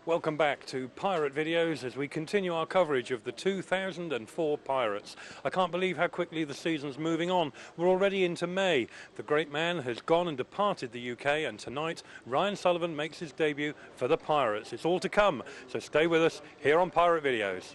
Welcome back to Pirate Videos as we continue our coverage of the 2004 Pirates. I can't believe how quickly the season's moving on. We're already into May. The great man has gone and departed the UK, and tonight Ryan Sullivan makes his debut for the Pirates. It's all to come, so stay with us here on Pirate Videos.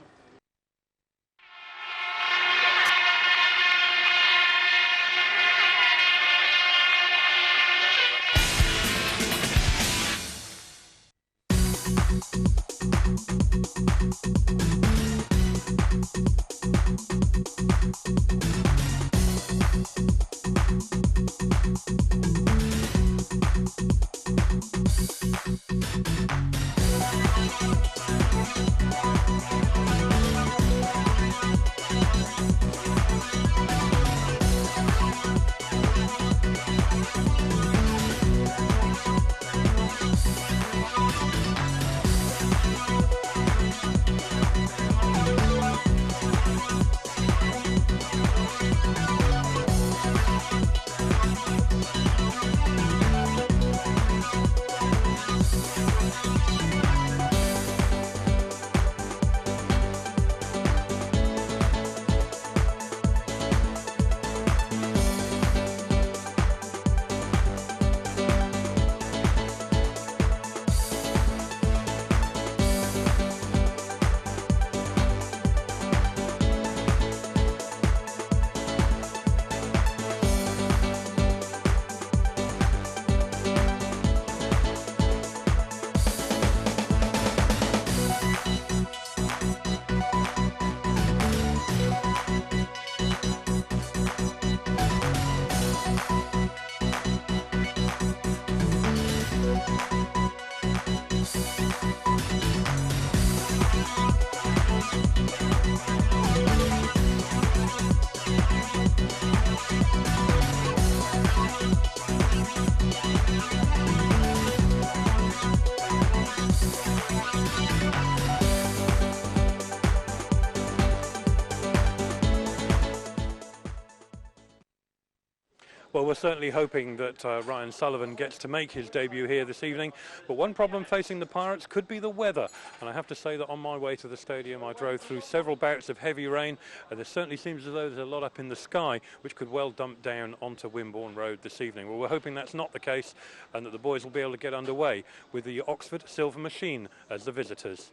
Well, we're certainly hoping that Ryan Sullivan gets to make his debut here this evening, but one problem facing the Pirates could be the weather. And I have to say that on my way to the stadium I drove through several bouts of heavy rain, and there certainly seems as though there's a lot up in the sky which could well dump down onto Wimborne Road this evening. Well, we're hoping that's not the case and that the boys will be able to get underway with the Oxford Silver Machine as the visitors.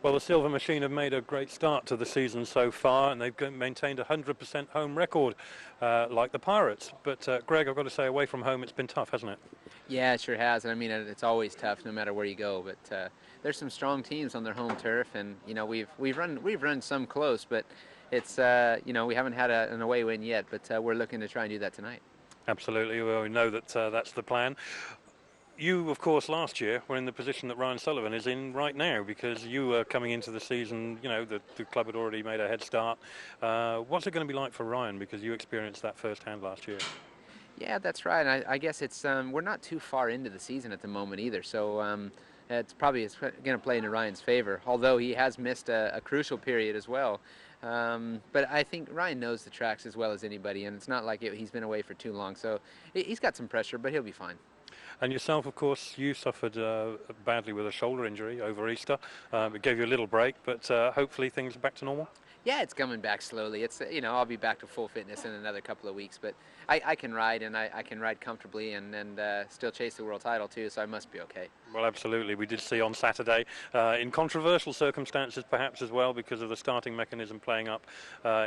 Well, the Silver Machine have made a great start to the season so far, and they've maintained a 100% home record like the Pirates. But Greg, I've got to say, away from home it's been tough, hasn't it? Yeah, it sure has. I mean, it's always tough no matter where you go. But there's some strong teams on their home turf, and you know we've run some close, but it's you know, we haven't had an away win yet. But we're looking to try and do that tonight. Absolutely. Well, we know that that's the plan. You, of course, last year were in the position that Ryan Sullivan is in right now, because you were coming into the season, you know, the club had already made a head start. What's it going to be like for Ryan, because you experienced that firsthand last year? Yeah, that's right. And I guess it's we're not too far into the season at the moment either, so it's going to play into Ryan's favor, although he has missed a crucial period as well. But I think Ryan knows the tracks as well as anybody, and it's not like he's been away for too long, so he's got some pressure, but he'll be fine. And yourself, of course, you suffered badly with a shoulder injury over Easter. It gave you a little break, but hopefully things are back to normal? Yeah, it's coming back slowly. It's, you know, I'll be back to full fitness in another couple of weeks, but I can ride, and I can ride comfortably and still chase the world title too, so I must be okay. Well, absolutely. We did see on Saturday, in controversial circumstances perhaps as well, because of the starting mechanism playing up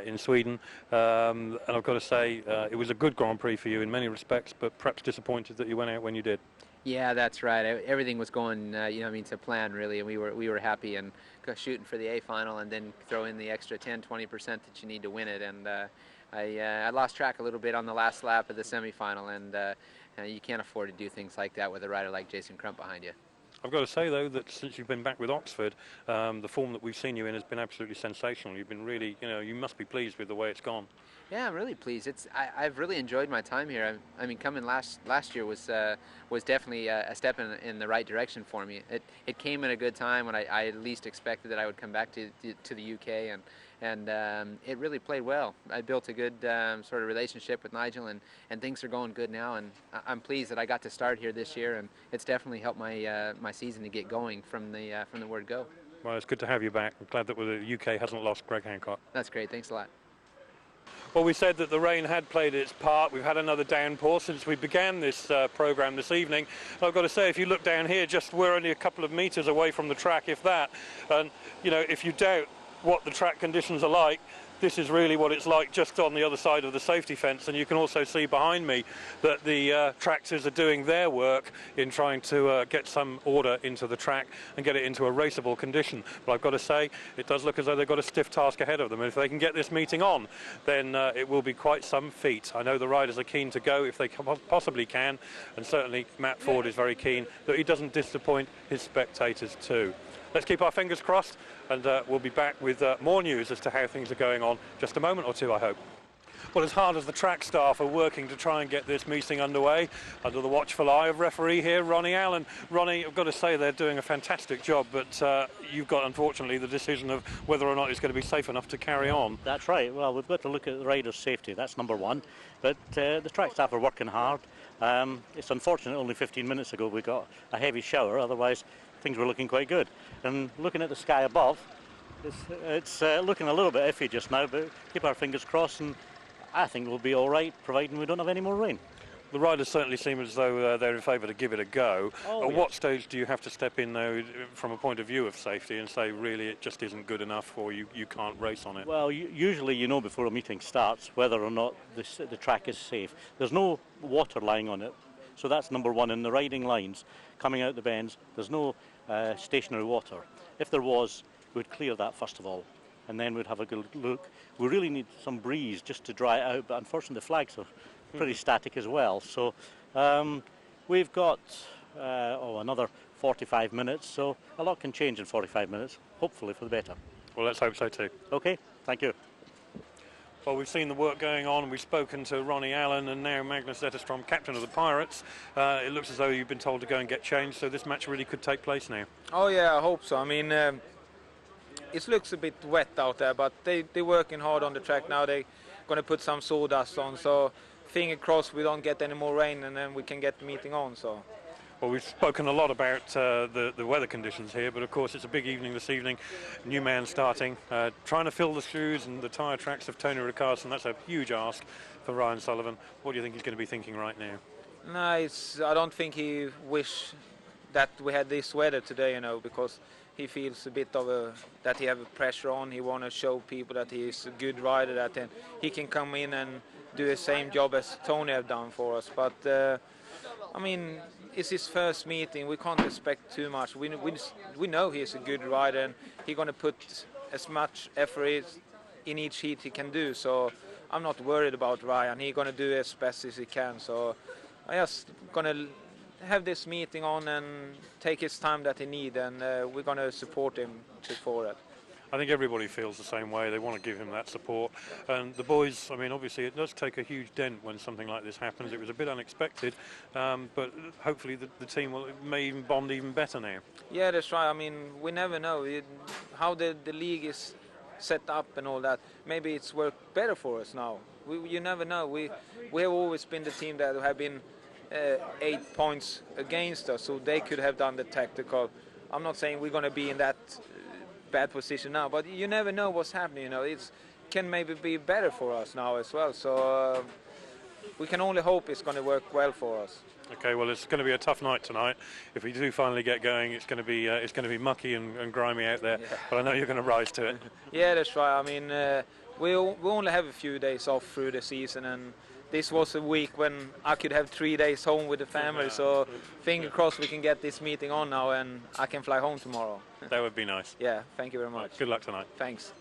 in Sweden. And I've got to say, it was a good Grand Prix for you in many respects, but perhaps disappointed that you went out when you did. Yeah, that's right. Everything was going, you know, I mean, to plan really, and we were happy and shooting for the A final, and then throw in the extra 10-20% that you need to win it. And I lost track a little bit on the last lap of the semifinal, and you can't afford to do things like that with a rider like Jason Crump behind you. I've got to say, though, that since you've been back with Oxford, the form that we've seen you in has been absolutely sensational. You've been really, you know, you must be pleased with the way it's gone. Yeah, I'm really pleased. I've really enjoyed my time here. I mean, coming last year was definitely a step in the right direction for me. It came at a good time when I least expected that I would come back to the UK, and it really played well. I built a good sort of relationship with Nigel, and things are going good now, and I'm pleased that I got to start here this year, and it's definitely helped my my season to get going from the word go. Well, it's good to have you back. I'm glad that the UK hasn't lost Greg Hancock. That's great. Thanks a lot. Well, we said that the rain had played its part. We've had another downpour since we began this programme this evening. And I've got to say, if you look down here, we're only a couple of metres away from the track, if that. And, you know, if you doubt what the track conditions are like, this is really what it's like just on the other side of the safety fence. And you can also see behind me that the tractors are doing their work in trying to get some order into the track and get it into a raceable condition. But I've got to say, it does look as though they've got a stiff task ahead of them. And if they can get this meeting on, then it will be quite some feat. I know the riders are keen to go if they possibly can. And certainly Matt Ford is very keen that he doesn't disappoint his spectators too. Let's keep our fingers crossed, and we'll be back with more news as to how things are going on just a moment or two, I hope. Well, as hard as the track staff are working to try and get this meeting underway, under the watchful eye of referee here, Ronnie Allen. Ronnie, I've got to say they're doing a fantastic job, but you've got, unfortunately, the decision of whether or not it's going to be safe enough to carry on. That's right. Well, we've got to look at the rider's safety. That's number one. But the track staff are working hard. It's unfortunate only 15 minutes ago we got a heavy shower, otherwise things were looking quite good. And looking at the sky above, it's looking a little bit iffy just now, but keep our fingers crossed, and I think we'll be all right, providing we don't have any more rain. The riders certainly seem as though they're in favour to give it a go. Oh, At what stage do you have to step in, though, from a point of view of safety and say, really, it just isn't good enough, or you can't race on it? Well, usually you know before a meeting starts whether or not the track is safe. There's no water lying on it, so that's number one. In the riding lines, coming out the bends, there's no stationary water. If there was, we'd clear that first of all, and then we'd have a good look. We really need some breeze just to dry it out, but unfortunately the flags are pretty static as well. So we've got another 45 minutes, so a lot can change in 45 minutes, hopefully for the better. Well, let's hope so too. Okay, thank you. Well, we've seen the work going on. We've spoken to Ronnie Allen and now Magnus ZETTERSTROM, captain of the Pirates. It looks as though you've been told to go and get changed, so this match really could take place now. Oh yeah, I hope so. I mean, it looks a bit wet out there, but they're working hard on the track now. They're going to put some sawdust on, so finger crossed we don't get any more rain, and then we can get the meeting on. So. Well, we've spoken a lot about the weather conditions here, but of course it's a big evening this evening. New man starting, trying to fill the shoes and the tyre tracks of Tony Rickardsson. That's a huge ask for Ryan Sullivan. What do you think he's going to be thinking right now? No, I don't think he wish that we had this weather today, you know, because he feels a bit of that he have a pressure on. He want to show people that he is a good rider, that he can come in and do the same job as Tony have done for us. But I mean, it's his first meeting. We can't expect too much. We know he's a good rider, and he's going to put as much effort in each heat he can do. So I'm not worried about Ryan. He's going to do as best as he can. So I'm just going to have this meeting on and take his time that he needs, and we're going to support him before that. I think everybody feels the same way. They want to give him that support. And the boys, I mean, obviously it does take a huge dent when something like this happens. It was a bit unexpected, but hopefully the team may even bond even better now. Yeah, that's right. I mean, we never know how the league is set up and all that. Maybe it's worked better for us now. You never know. We have always been the team that have been 8 points against us, so they could have done the tactical. I'm not saying we're going to be in that bad position now, but you never know what's happening. You know, it can maybe be better for us now as well. So we can only hope it's going to work well for us. Okay, well, it's going to be a tough night tonight. If we do finally get going, it's going to be mucky and grimy out there. Yeah. But I know you're going to rise to it. Yeah, that's right. I mean, we only have a few days off through the season, and this was a week when I could have 3 days home with the family. So finger crossed we can get this meeting on now, and I can fly home tomorrow. That would be nice. Yeah, thank you very much. Good luck tonight. Thanks.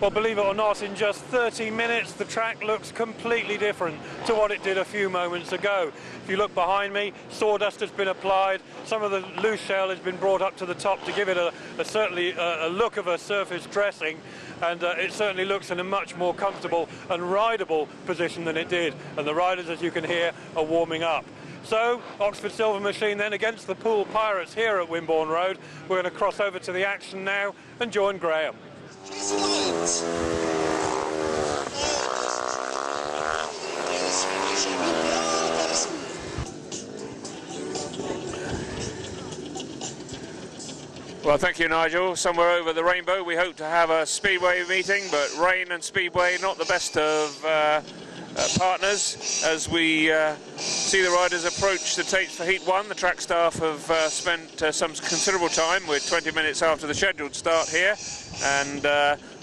Well, believe it or not, in just 30 minutes, the track looks completely different to what it did a few moments ago. If you look behind me, sawdust has been applied. Some of the loose shell has been brought up to the top to give it certainly a look of a surface dressing. And it certainly looks in a much more comfortable and rideable position than it did. And the riders, as you can hear, are warming up. So, Oxford Silver Machine then against the Poole Pirates here at Wimborne Road. We're going to cross over to the action now and join Graham. Well, thank you, Nigel. Somewhere over the rainbow, we hope to have a Speedway meeting, but rain and Speedway not the best of partners. As we see the riders approach the tapes for Heat 1, the track staff have spent some considerable time. We're 20 minutes after the scheduled start here, and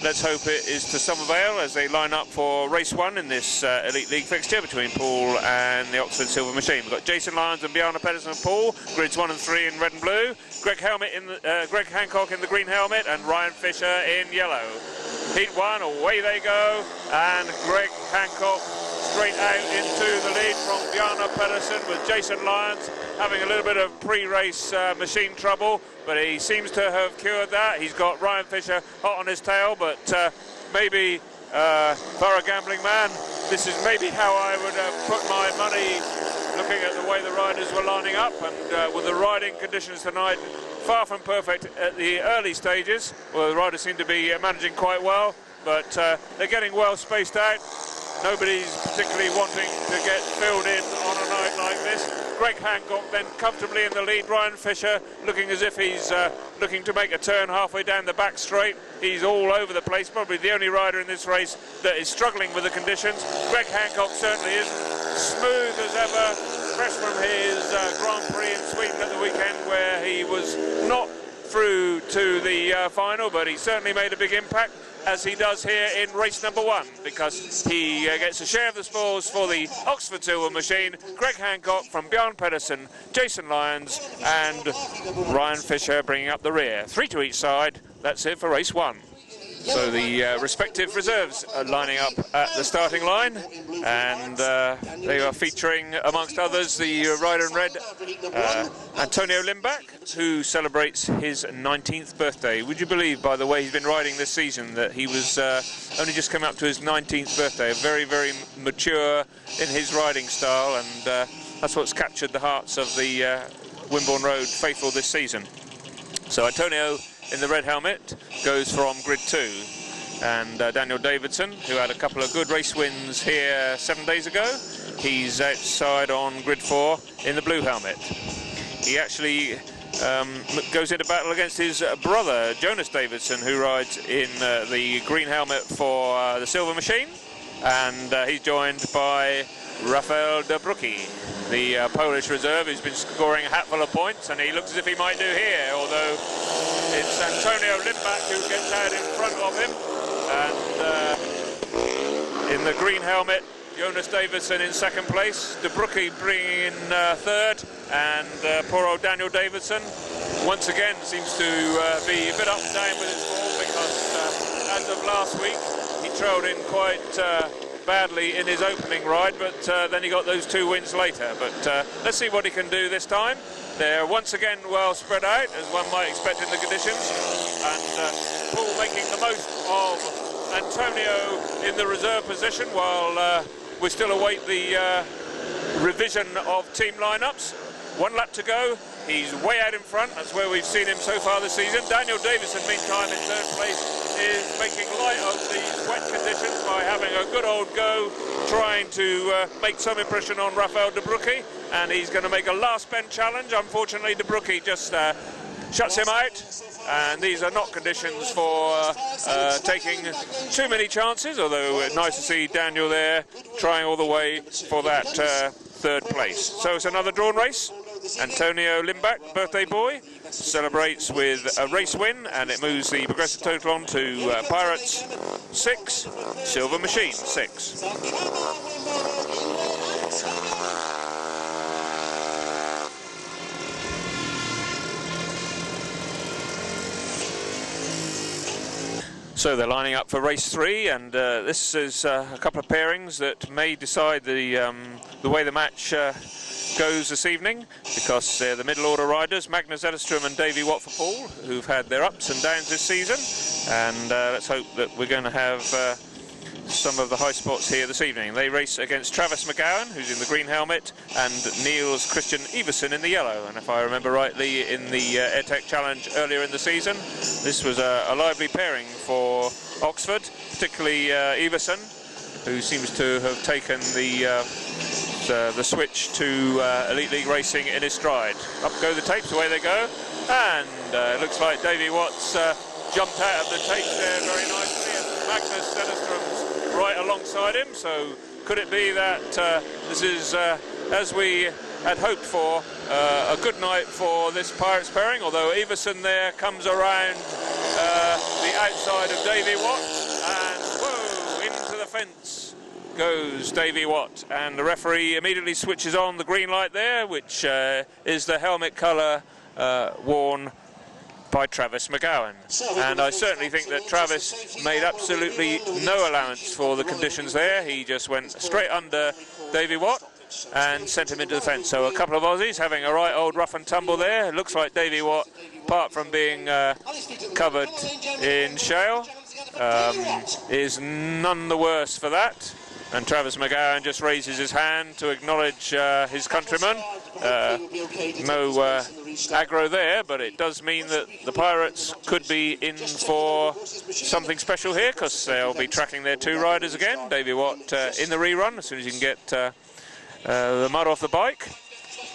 let's hope it is to some avail as they line up for race 1 in this Elite League fixture between Poole and the Oxford Silver Machine. We've got Jason Lyons and Bjarne PEDERSEN of Poole, grids 1 and 3 in red and blue, Greg Hancock in the green helmet, and Ryan Fisher in yellow. Heat 1, away they go, and Greg Hancock straight out into the lead from Bjarne PEDERSEN, with Jason Lyons having a little bit of pre-race machine trouble, but he seems to have cured that. He's got Ryan Fisher hot on his tail, but maybe, for a gambling man, this is maybe how I would put my money, looking at the way the riders were lining up, and with the riding conditions tonight far from perfect at the early stages. Well, the riders seem to be managing quite well, but they're getting well spaced out. Nobody's particularly wanting to get filled in on a night like this. Greg Hancock then comfortably in the lead. Ryan Fisher looking as if he's looking to make a turn halfway down the back straight. He's all over the place, probably the only rider in this race that is struggling with the conditions. Greg Hancock certainly isn't. Smooth as ever, fresh from his Grand Prix in Sweden at the weekend, where he was not through to the final, but he certainly made a big impact, as he does here in race number 1, because he gets a share of the spoils for the Oxford Silver Machine. Greg Hancock from Bjarne PEDERSEN, Jason Lyons and Ryan Fisher bringing up the rear. 3 to each side. That's it for race 1. So the respective reserves are lining up at the starting line, and they are featuring, amongst others, the rider in red, Antonio Lindback, who celebrates his 19th birthday. Would you believe, by the way he's been riding this season, that he was only just come up to his 19th birthday? Very, very mature in his riding style, and that's what's captured the hearts of the Wimborne Road faithful this season. So Antonio in the red helmet goes from grid 2, and Daniel Davidson, who had a couple of good race wins here 7 days ago, he's outside on grid 4 in the blue helmet. He actually goes into battle against his brother Jonas DAVIDSSON, who rides in the green helmet for the Silver Machine, and he's joined by Rafal DOBRUCKI, the Polish reserve, who's been scoring a hatful of points, and he looks as if he might do here, although it's Antonio Lindback who gets out in front of him, and in the green helmet, Jonas DAVIDSSON in second place, DOBRUCKI bringing in third, and poor old Daniel Davidson once again seems to be a bit up and down with his form, because as of last week he trailed in quite badly in his opening ride, but then he got those 2 wins later. But let's see what he can do this time. They're once again well spread out, as one might expect in the conditions, and Poole making the most of Antonio in the reserve position, while we still await the revision of team lineups. 1 lap to go. He's way out in front. That's where we've seen him so far this season. Daniel Davidson, meantime, in third place, is making light of the wet conditions by having a good old go, trying to make some impression on Rafal DOBRUCKI, and he's going to make a last bend challenge. Unfortunately, DOBRUCKI just shuts him out, and these are not conditions for taking too many chances, although it's nice to see Daniel there trying all the way for that third place. So it's another drawn race. Antonio Lindback, birthday boy, celebrates with a race win, and it moves the progressive total on to Pirates 6, Silver Machine 6. So they're lining up for race 3, and this is a couple of pairings that may decide the way the match goes this evening, because they're the middle order riders, Magnus ZETTERSTROM and Davey WATT for Poole, who've had their ups and downs this season, and let's hope that we're going to have some of the high spots here this evening. They race against Travis McGOWAN, who's in the green helmet, and Niels Kristian Iversen in the yellow. And if I remember rightly, in the AirTech Challenge earlier in the season, this was a lively pairing for Oxford, particularly Iversen, who seems to have taken the switch to Elite League racing in his stride. Up go the tapes, away they go, and it looks like Davey Watt's jumped out of the tapes there very nicely, and Magnus ZETTERSTROM's right alongside him. So could it be that this is, as we had hoped for, a good night for this Pirates pairing, although Iversen there comes around the outside of Davey Watt, and whoa, into the fence goes Davey Watt, and the referee immediately switches on the green light there, which is the helmet colour worn by Travis McGOWAN. And I certainly think that Travis made absolutely no allowance for the conditions there. He just went straight under Davey Watt and sent him into the fence. So a couple of Aussies having a right old rough and tumble there. It looks like Davey Watt, apart from being covered in shale, is none the worse for that. And Travis McGOWAN just raises his hand to acknowledge his countryman. No aggro there, but it does mean that the Pirates could be in for something special here, because they'll be tracking their two riders again. Davey Watt in the rerun as soon as he can get the mud off the bike,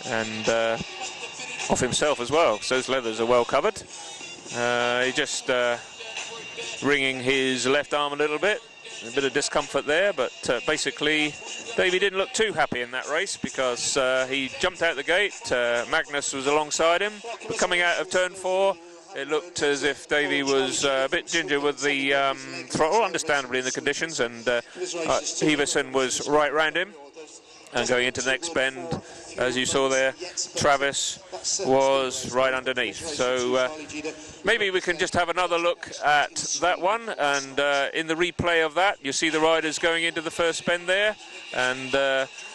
and off himself as well, so those leathers are well covered. He just wringing his left arm a little bit. A bit of discomfort there, but basically Davey didn't look too happy in that race, because he jumped out the gate. Magnus was alongside him, but coming out of turn 4, it looked as if Davey was a bit ginger with the throttle, understandably in the conditions, and Iversen was right round him. And going into the next bend, as you saw there, Travis was right underneath. So maybe we can just have another look at that one, and in the replay of that, you see the riders going into the first bend there, and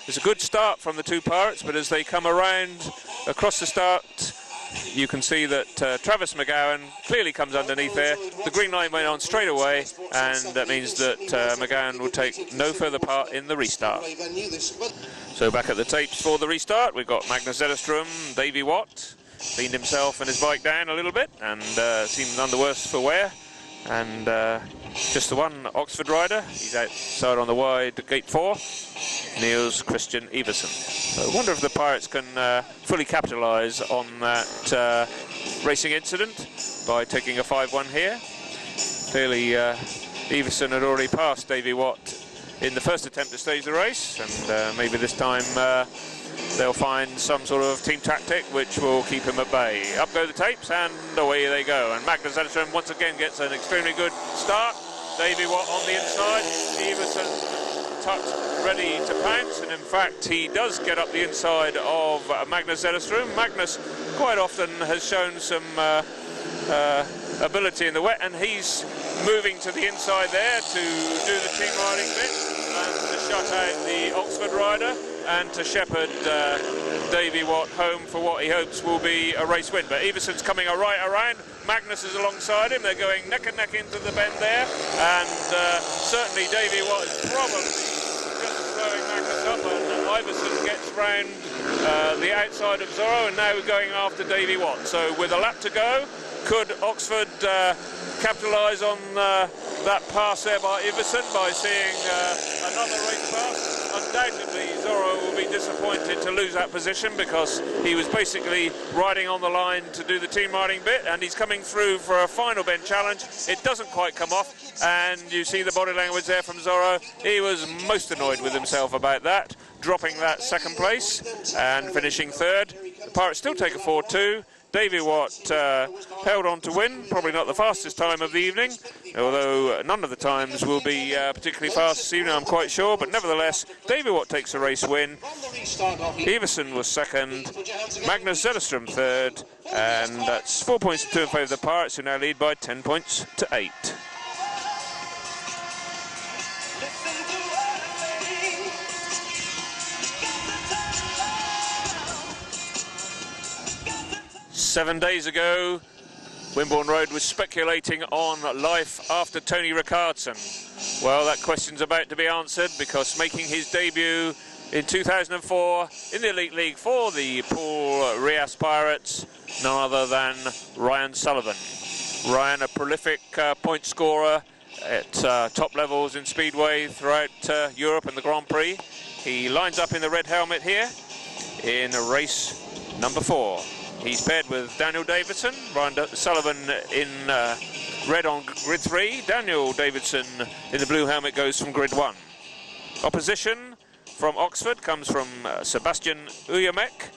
it's a good start from the two Pirates, but as they come around across the start, you can see that Travis McGOWAN clearly comes underneath there. The green line went on straight away, and that means that McGOWAN will take no further part in the restart. So back at the tapes for the restart, we've got Magnus ZETTERSTROM, Davey Watt, cleaned himself and his bike down a little bit, and seemed none the worse for wear. And just the one Oxford rider, he's outside on the wide gate 4, Niels Kristian Iversen. So I wonder if the Pirates can fully capitalise on that racing incident by taking a 5-1 here. Clearly Iversen had already passed Davey Watt in the first attempt to stage the race, and maybe this time they'll find some sort of team tactic which will keep him at bay. Up go the tapes, and away they go. And Magnus ZETTERSTROM once again gets an extremely good start. Davey Watt on the inside, Iversen tucked, ready to pounce, and in fact he does get up the inside of Magnus ZETTERSTROM. Magnus quite often has shown some ability in the wet, and he's moving to the inside there to do the team riding bit and to shut out the Oxford rider and to shepherd Davey Watt home for what he hopes will be a race win. But Iversen's coming right around, Magnus is alongside him, they're going neck and neck into the bend there, and certainly Davey Watt is probably just throwing Magnus up, and Iversen gets round the outside of Zorro, and now we're going after Davey Watt. So with a lap to go, could Oxford capitalise on that pass there by Iversen by seeing another race pass? Undoubtedly Zorro will be disappointed to lose that position, because he was basically riding on the line to do the team riding bit, and he's coming through for a final bend challenge. It doesn't quite come off, and you see the body language there from Zorro. He was most annoyed with himself about that, dropping that second place and finishing third. The Pirates still take a 4-2. Davey Watt held on to win, probably not the fastest time of the evening, although none of the times will be particularly fast this evening, I'm quite sure, but nevertheless, Davey Watt takes a race win. Iversen was second, Magnus ZETTERSTROM third, and that's 4 points to 2 in favour of the Pirates, who now lead by 10 points to 8. Seven days ago, Wimborne Road was speculating on life after Tony Rickardsson. Well, that question's about to be answered, because making his debut in 2004 in the Elite League for the Poole Pirates, none other than Ryan Sullivan. Ryan, a prolific point scorer at top levels in Speedway throughout Europe and the Grand Prix. He lines up in the red helmet here in race number 4. He's paired with Daniel Davidson. Ryan Sullivan in red on grid 3. Daniel Davidson in the blue helmet goes from grid 1. Opposition from Oxford comes from Sebastian ULAMEK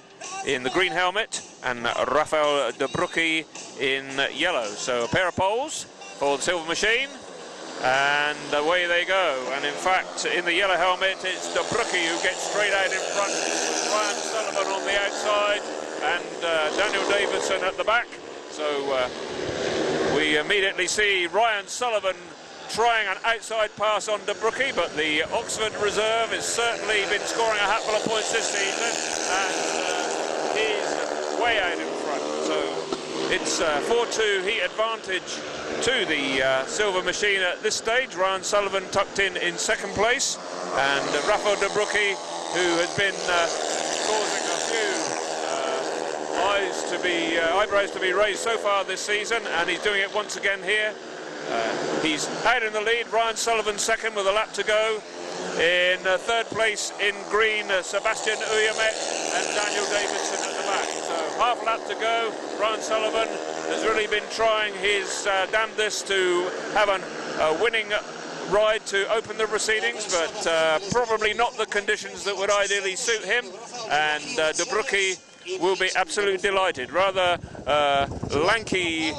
in the green helmet and Rafal DOBRUCKI in yellow. So a pair of poles for the Silver Machine, and away they go. And in fact, in the yellow helmet, it's DOBRUCKI who gets straight out in front, Ryan Sullivan on the outside and Daniel Davidson at the back. So we immediately see Ryan Sullivan trying an outside pass on DOBRUCKI, but the Oxford reserve has certainly been scoring a hatful of points this season, and he's way out in front. So it's 4-2 heat advantage to the Silver Machine at this stage. Ryan Sullivan tucked in second place, and Rafal DOBRUCKI, who has been causing a few eyebrows to be raised so far this season, and he's doing it once again here. He's out in the lead. Ryan Sullivan second with a lap to go. In third place in green, Sebastian ULAMEK and Daniel Davidson at the back. So half lap to go. Ryan Sullivan has really been trying his damnedest to have a winning ride to open the proceedings, but probably not the conditions that would ideally suit him. And DOBRUCKI will be absolutely delighted. Rather lanky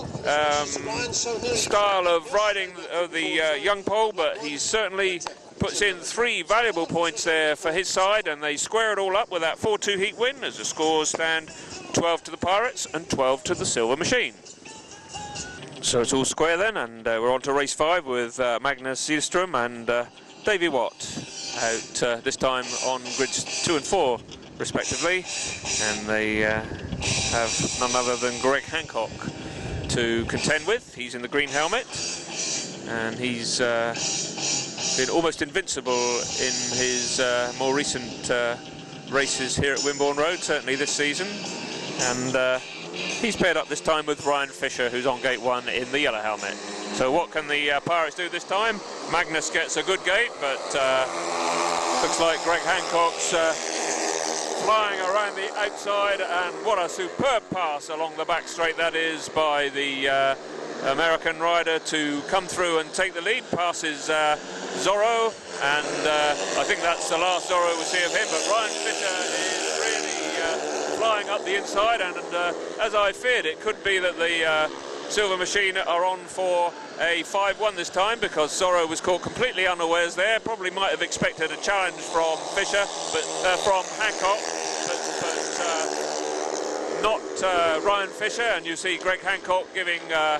style of riding of the young Poole, but he certainly puts in 3 valuable points there for his side, and they square it all up with that 4-2 heat win as the scores stand 12 to the Pirates and 12 to the Silver Machine. So it's all square then, and we're on to race 5 with Magnus ZETTERSTROM and Davey WATT out this time on grids 2 and 4 respectively, and they have none other than Greg Hancock to contend with. He's in the green helmet, and he's been almost invincible in his more recent races here at Wimborne Road, certainly this season. And he's paired up this time with Ryan Fisher, who's on gate 1 in the yellow helmet. So what can the Pirates do this time? Magnus gets a good gate, but looks like Greg Hancock's flying around the outside, and what a superb pass along the back straight that is by the American rider to come through and take the lead. Passes Zorro, and I think that's the last Zorro we'll see of him, but Ryan Fisher is really flying up the inside, and as I feared, it could be that the Silver Machine are on for a 5-1 this time, because Zorro was caught completely unawares there. Probably might have expected a challenge from Fisher, but from Hancock, but not Ryan Fisher. And you see Greg Hancock giving a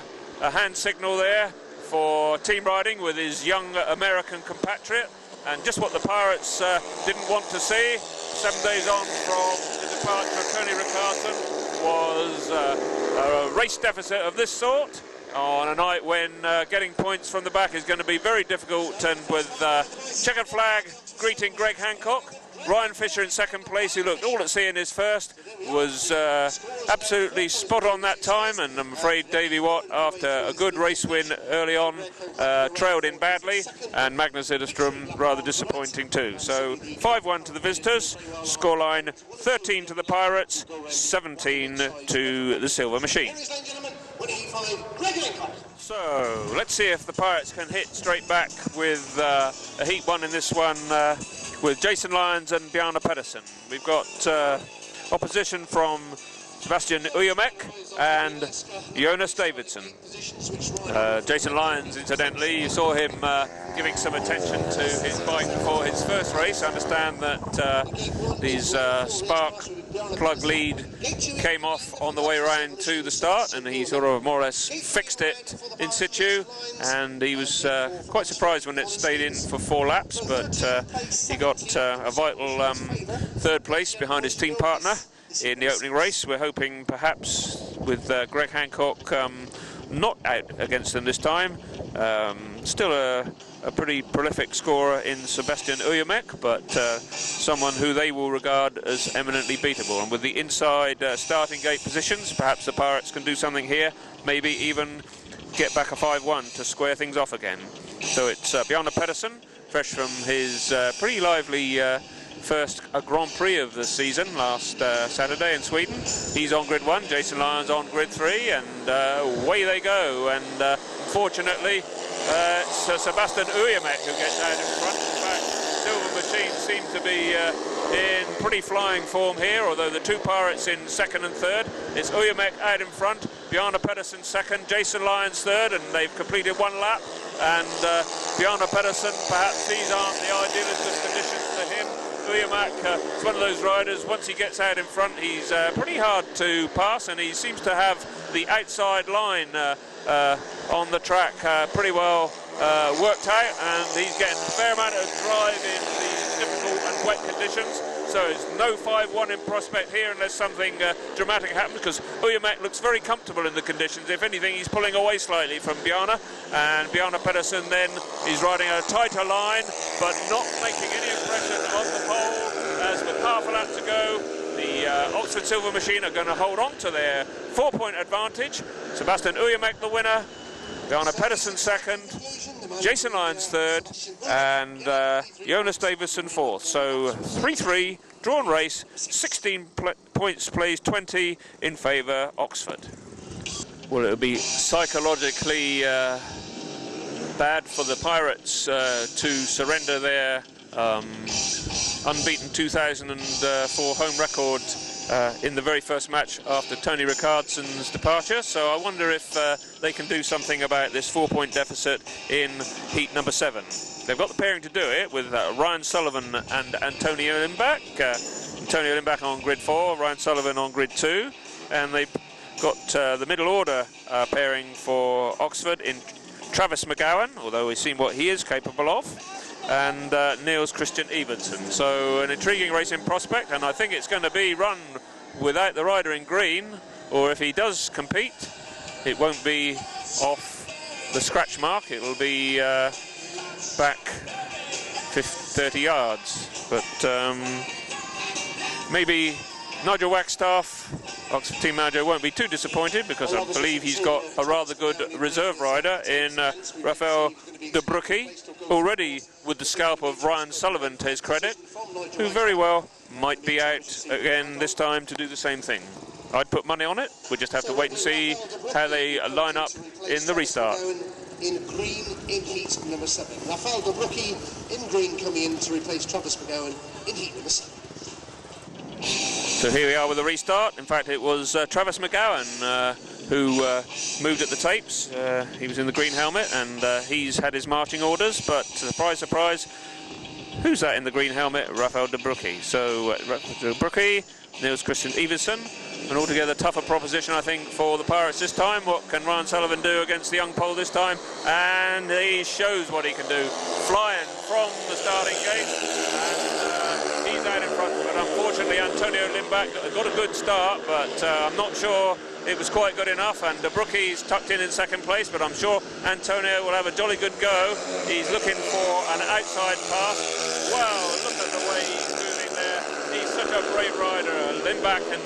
hand signal there for team riding with his young American compatriot, and just what the Pirates didn't want to see. 7 days on from the departure of Tony Riccarton was a race deficit of this sort on a night when getting points from the back is going to be very difficult, and with checkered flag greeting Greg Hancock. Ryan Fisher in second place, who looked all at sea in his first, was absolutely spot on that time, and I'm afraid Davey WATT, after a good race win early on, trailed in badly, and Magnus ZETTERSTROM rather disappointing too. So 5-1 to the visitors, scoreline 13 to the Pirates, 17 to the Silver Machine. So let's see if the Pirates can hit straight back with a heat 1 in this one, with Jason Lyons and Bjarne PEDERSEN. We've got opposition from Sebastian ULAMEK and Jonas DAVIDSSON. Jason Lyons, incidentally, you saw him giving some attention to his bike before his first race. I understand that these spark plug lead came off on the way around to the start, and he sort of more or less fixed it in situ, and he was quite surprised when it stayed in for 4 laps, but he got a vital third place behind his team partner in the opening race. We're hoping perhaps with Greg Hancock not out against them this time. Still a a pretty prolific scorer in Sebastian ULAMEK, but someone who they will regard as eminently beatable. And with the inside starting gate positions, perhaps the Pirates can do something here, maybe even get back a 5-1 to square things off again. So it's Bjarne PEDERSEN, fresh from his pretty lively first Grand Prix of the season last Saturday in Sweden. He's on grid 1, Jason Lyons on grid 3, and away they go. And fortunately, it's Sebastian ULAMEK who gets out in front. In fact, Silver Machine seem to be in pretty flying form here, although the two Pirates in second and third. It's ULAMEK out in front, Bjarne PEDERSEN second, Jason Lyons third, and they've completed one lap. And Bjarne PEDERSEN, perhaps these aren't the idealist of conditions for him. ULAMEK is one of those riders, once he gets out in front, he's pretty hard to pass, and he seems to have the outside line on the track pretty well worked out, and he's getting a fair amount of drive in these difficult and wet conditions. So there's no 5-1 in prospect here unless something dramatic happens, because ULAMEK looks very comfortable in the conditions. If anything, he's pulling away slightly from Bjarne, and Bjarne PEDERSEN then is riding a tighter line, but not making any impression on the pole. As with half a lap to go, the Oxford Silver Machine are going to hold on to their 4-point advantage. Sebastian ULAMEK the winner, Bjarne PEDERSEN second, Jason Lyons third, and Jonas DAVIDSSON fourth. So 3-3, drawn race, 16 points plays, 20 in favour Oxford. Well, it'll be psychologically bad for the Pirates to surrender their unbeaten 2004 home record in the very first match after Tony Rickardson's departure. So I wonder if they can do something about this 4-point deficit in heat number 7. They've got the pairing to do it with Ryan Sullivan and Antonio Lindback. Antonio Lindback on grid 4, Ryan Sullivan on grid 2, and they've got the middle order pairing for Oxford in Travis McGOWAN, although we've seen what he is capable of, and Niels Kristian Iversen. So an intriguing race in prospect, and I think it's going to be run without the rider in green, or if he does compete, it won't be off the scratch mark, it will be back 30 yards. But maybe Nigel Wagstaff, Oxford team manager, won't be too disappointed, because I believe he's got a rather good reserve rider in Rafal DOBRUCKI, already with the scalp of Ryan Sullivan to his credit, who very well might be out again this time to do the same thing. I'd put money on it. We'll just have to wait and see how they line up in the restart. In green in heat number 7. Rafal DOBRUCKI in green coming in to replace Travis McGOWAN in heat number 7. So here we are with the restart. In fact, it was Travis McGOWAN who moved at the tapes. He was in the green helmet, and he's had his marching orders, but surprise, surprise, who's that in the green helmet? Rafal DOBRUCKI. So DOBRUCKI, Niels Kristian Iversen, an altogether tougher proposition, I think, for the Pirates this time. What can Ryan Sullivan do against the young Poole this time? And he shows what he can do, flying from the starting gate, and he's out in front. But unfortunately, Antonio Lindback got a good start, but I'm not sure it was quite good enough, and DOBRUCKI's tucked in second place, but I'm sure Antonio will have a jolly good go. He's looking for an outside pass. Wow, look at the way he's moving there. He's such a brave rider, Lindback, and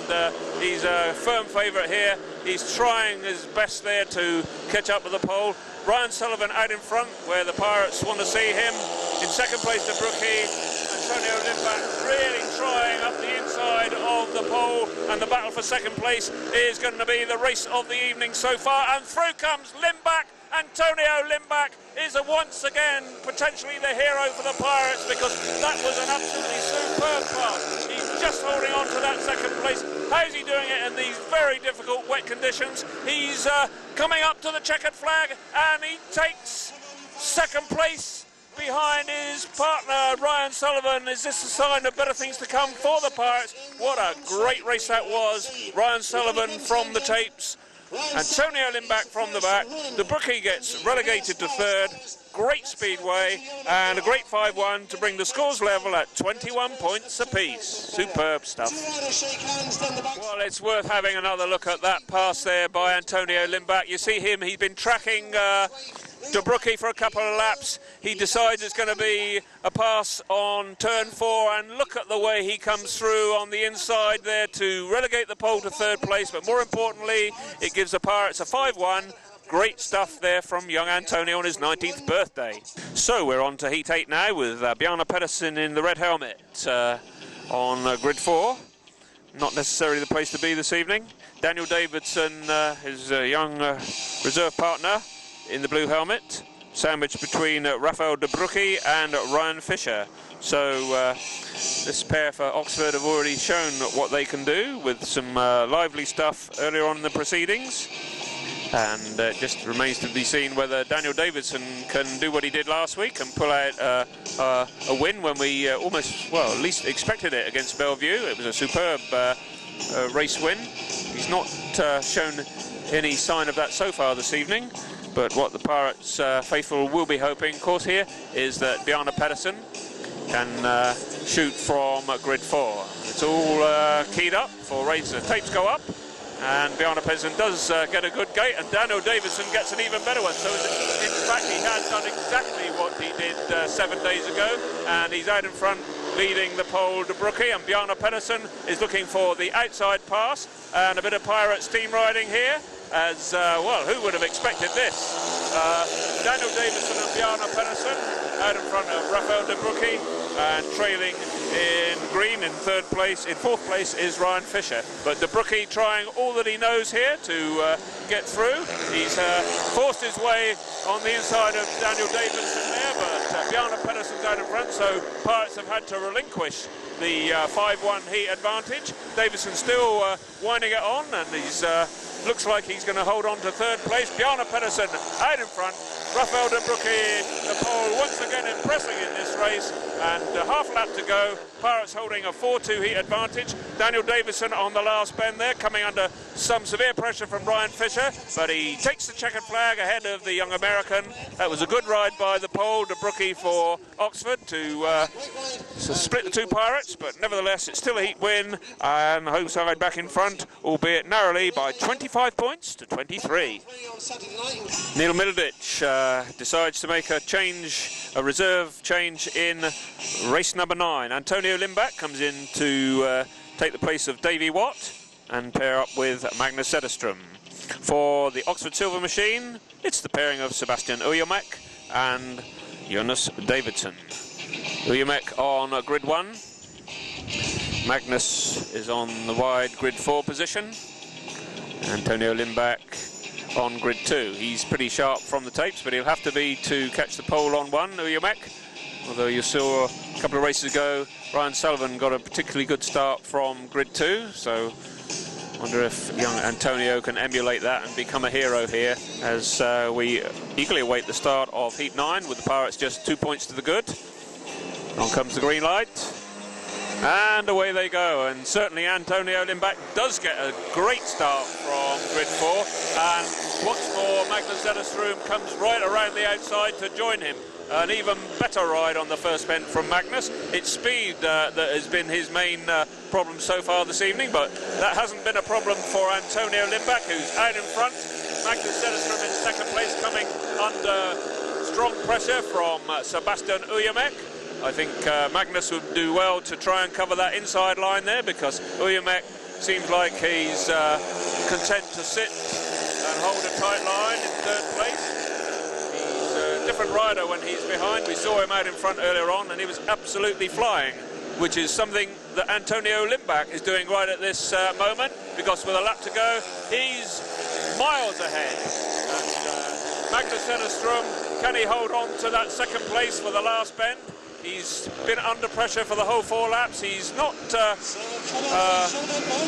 he's a firm favourite here. He's trying his best there to catch up with the pole. Ryan Sullivan out in front, where the Pirates want to see him. In second place, DOBRUCKI. Antonio Lindback really trying up the inside of the pole, and the battle for second place is going to be the race of the evening so far, and through comes Lindback. Antonio Lindback is once again potentially the hero for the Pirates, because that was an absolutely superb pass. He's just holding on to that second place. How's he doing it in these very difficult wet conditions? He's coming up to the checkered flag, and he takes second place behind his partner Ryan Sullivan. Is this a sign of better things to come for the Pirates? What a great race that was. Ryan Sullivan from the tapes, Antonio Lindback from the back. DOBRUCKI gets relegated to third. Great speedway, and a great 5-1 to bring the scores level at 21 points apiece. Superb stuff. Well, it's worth having another look at that pass there by Antonio Lindback. You see him, he's been tracking DOBRUCKI for a couple of laps. He decides it's going to be a pass on turn 4, and look at the way he comes through on the inside there to relegate the pole to 3rd place, but more importantly, it gives the Pirates a 5-1. Great stuff there from young Antonio on his 19th birthday. So we're on to Heat 8 now with Bjarne PEDERSEN in the red helmet on grid 4. Not necessarily the place to be this evening. Daniel DAVIDSSON, his young reserve partner, in the blue helmet, sandwiched between Rafal DOBRUCKI and Ryan Fisher. So this pair for Oxford have already shown what they can do with some lively stuff earlier on in the proceedings. And it just remains to be seen whether Daniel DAVIDSSON can do what he did last week and pull out a win when we almost, well, at least expected it against Bellevue. It was a superb race win. He's not shown any sign of that so far this evening, but what the Pirates faithful will be hoping, of course, here is that Bjarne PEDERSEN can shoot from grid 4. It's all keyed up for race. The tapes go up, and Bjarne PEDERSEN does get a good gate, and Daniel DAVIDSSON gets an even better one. So in fact, he has done exactly what he did 7 days ago, and he's out in front leading the Poole DOBRUCKI, and Bjarne PEDERSEN is looking for the outside pass, and a bit of Pirates team riding here. As well, who would have expected this? Daniel DAVIDSSON and Bjarne PEDERSEN out in front of Rafal DOBRUCKI, and trailing in green in 3rd place. In 4th place is Ryan Fisher. But DOBRUCKI trying all that he knows here to get through. He's forced his way on the inside of Daniel DAVIDSSON there, but Bjarne PEDERSEN's out in front, so Pirates have had to relinquish the 5-1 heat advantage. DAVIDSSON still winding it on, and he's looks like he's going to hold on to 3rd place. Bjarne PEDERSEN out in front. Rafal DOBRUCKI, the pole, once again impressing in this race, and half a lap to go. Pirates holding a 4-2 heat advantage. Daniel DAVIDSSON on the last bend there, coming under some severe pressure from Ryan Fisher, but he takes the checkered flag ahead of the young American. That was a good ride by the pole, DOBRUCKI for Oxford to split the 2 Pirates, but nevertheless it's still a heat win, and home side back in front, albeit narrowly by 25 points to 23. Neil Middleditch decides to make a change, a reserve change in race number 9. Antonio Lindback comes in to take the place of Davey WATT and pair up with Magnus ZETTERSTROM. For the Oxford Silver Machine, it's the pairing of Sebastian ULAMEK and Jonas DAVIDSSON. ULAMEK on grid 1. Magnus is on the wide grid 4 position. Antonio Lindback on grid 2. He's pretty sharp from the tapes, but he'll have to be to catch the pole on 1, ULAMEK. Although you saw a couple of races ago, Ryan Sullivan got a particularly good start from grid 2, so I wonder if young Antonio can emulate that and become a hero here as we eagerly await the start of Heat 9 with the Pirates just 2 points to the good. On comes the green light. And away they go, and certainly Antonio Lindback does get a great start from grid 4, and what's more, Magnus ZETTERSTROM comes right around the outside to join him. An even better ride on the first bend from Magnus. It's speed that has been his main problem so far this evening, but that hasn't been a problem for Antonio Lindback, who's out in front. Magnus ZETTERSTROM in 2nd place, coming under strong pressure from Sebastian ULAMEK. I think Magnus would do well to try and cover that inside line there, because ULAMEK seems like he's content to sit and hold a tight line in 3rd place. He's a different rider when he's behind. We saw him out in front earlier on, and he was absolutely flying, which is something that Antonio Lindback is doing right at this moment, because with a lap to go, he's miles ahead. And Magnus ZETTERSTROM, can he hold on to that 2nd place for the last bend? He's been under pressure for the whole 4 laps. He's not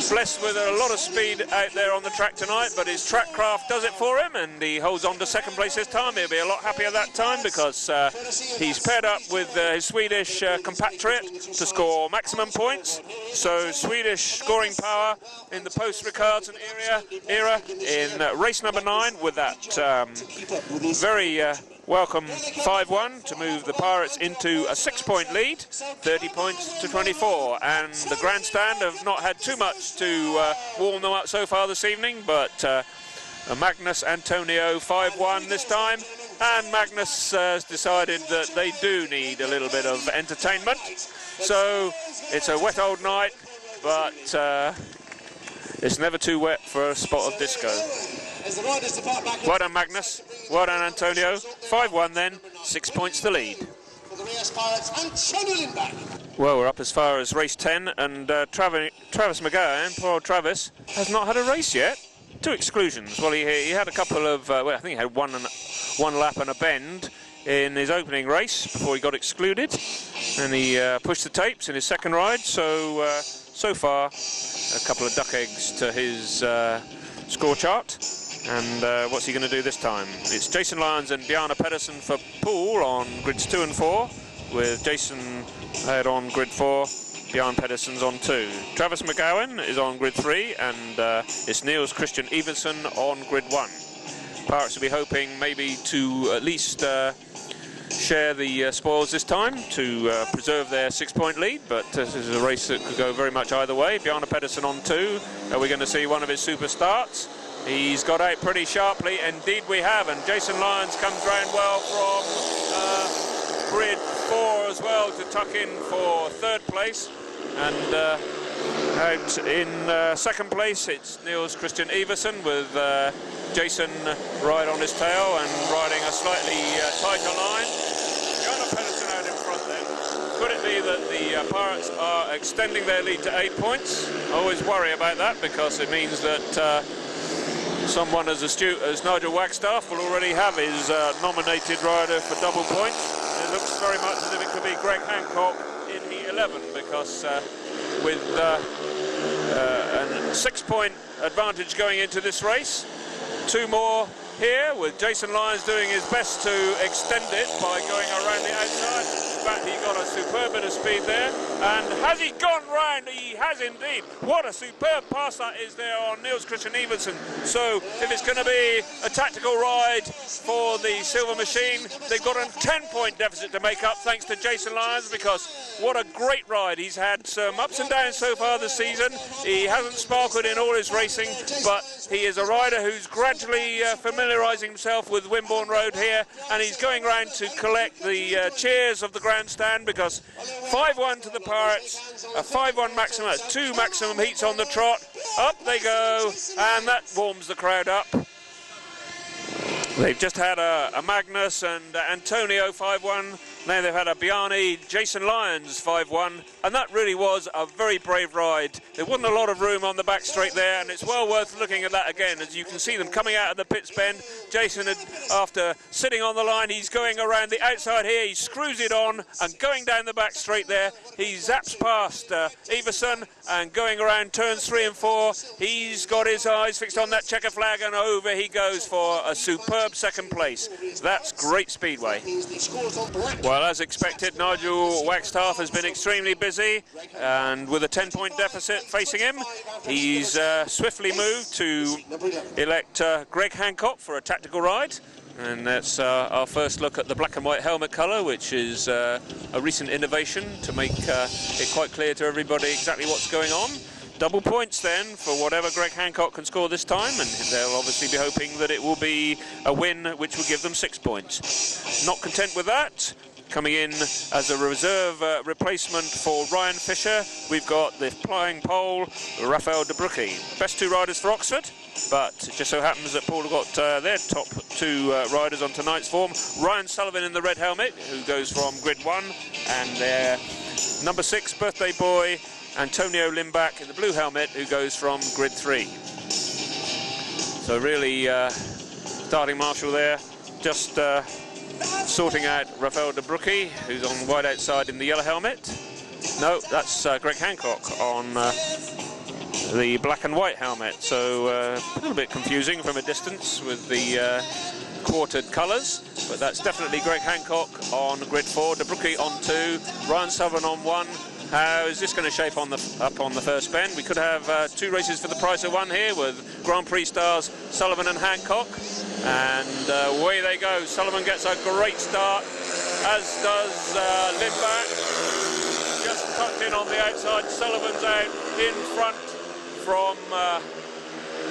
blessed with a lot of speed out there on the track tonight, but his track craft does it for him, and he holds on to 2nd place this time. He'll be a lot happier that time, because he's paired up with his Swedish compatriot to score maximum points. So Swedish scoring power in the post-Ricardson era in race number 9 with that very welcome 5-1 to move the Pirates into a 6-point lead, 30 points to 24, and the grandstand have not had too much to warm them up so far this evening, but Magnus Antonio 5-1 this time, and Magnus has decided that they do need a little bit of entertainment. So it's a wet old night, but it's never too wet for a spot of disco. Well done, Magnus. Well done, Antonio. 5-1 then, 6 points to lead. For the Poole Pirates, Lindback. Well, we're up as far as race 10, and Travis McGOWAN, poor old Travis, has not had a race yet. 2 exclusions. Well, he had a couple of, well, I think he had one lap and a bend in his opening race before he got excluded, and he pushed the tapes in his second ride. So so far, a couple of duck eggs to his score chart. And what's he going to do this time? It's Jason Lyons and Bjarne PEDERSEN for Poole on grids 2 and 4, with Jason ahead on grid 4, Bjarne PEDERSEN's on 2. Travis McGOWAN is on grid 3, and it's Niels, Kristian, Iversen on grid 1. Pirates will be hoping maybe to at least share the spoils this time to preserve their 6-point lead, but this is a race that could go very much either way. Bjarne PEDERSEN on 2. Are we going to see one of his super starts? He's got out pretty sharply, indeed we have, and Jason Lyons comes round well from grid 4 as well to tuck in for 3rd place, and out in second place it's Niels, Kristian, Iversen, with Jason right on his tail and riding a slightly tighter line. Bjarne PEDERSEN out in front then. Could it be that the Pirates are extending their lead to 8 points? I always worry about that, because it means that someone as astute as Nigel Wagstaff will already have his nominated rider for double points. It looks very much as if it could be Greg Hancock in Heat 11, because with a 6-point advantage going into this race, 2 more here, with Jason Lyons doing his best to extend it by going around the outside. In fact, he got a superb bit of speed there, and has he gone round? He has indeed. What a superb pass that is there on Niels, Kristian, Iversen. So if it's going to be a tactical ride for the Silver Machine, they've got a 10-point deficit to make up, thanks to Jason Lyons, because what a great ride. He's had some ups and downs so far this season. He hasn't sparkled in all his racing, but he is a rider who's gradually familiarising himself with Wimborne Road here, and he's going round to collect the cheers of the grandstand, because 5-1 to the Pirates, a 5-1 maximum, that's 2 maximum heats on the trot. Up they go, and that warms the crowd up. They've just had a Magnus and Antonio 5-1. Now they've had a Bjarne, Jason Lyons 5-1, and that really was a very brave ride. There wasn't a lot of room on the back straight there, and it's well worth looking at that again, as you can see them coming out of the pits bend. Jason, after sitting on the line, he's going around the outside here, he screws it on, and going down the back straight there, he zaps past Iversen, and going around turns 3 and 4, he's got his eyes fixed on that checker flag, and over he goes for a superb 2nd place. That's great speedway. Well, as expected, Nigel Wagstaff has been extremely busy, and with a 10-point deficit facing him, he's swiftly moved to elect Greg Hancock for a tactical ride. And that's our first look at the black and white helmet colour, which is a recent innovation to make it quite clear to everybody exactly what's going on. Double points then for whatever Greg Hancock can score this time, and they'll obviously be hoping that it will be a win which will give them 6 points. Not content with that, coming in as a reserve replacement for Ryan Fisher, we've got the flying Pole, Rafal DOBRUCKI. Best 2 riders for Oxford, but it just so happens that Poole got their top 2 riders on tonight's form. Ryan Sullivan in the red helmet, who goes from grid 1, and their number 6 birthday boy, Antonio Lindback, in the blue helmet, who goes from grid 3. So really, starting marshal there, just sorting out Rafal DOBRUCKI, who's on white outside in the yellow helmet. No, that's Greg Hancock on the black and white helmet. So a little bit confusing from a distance with the quartered colours, but that's definitely Greg Hancock on grid 4, DOBRUCKI on 2, Ryan Sullivan on 1. How is this going to shape on up on the first bend? We could have 2 races for the price of 1 here, with Grand Prix stars Sullivan and Hancock. And away they go. Sullivan gets a great start, as does Lindback. Just tucked in on the outside. Sullivan's out in front from,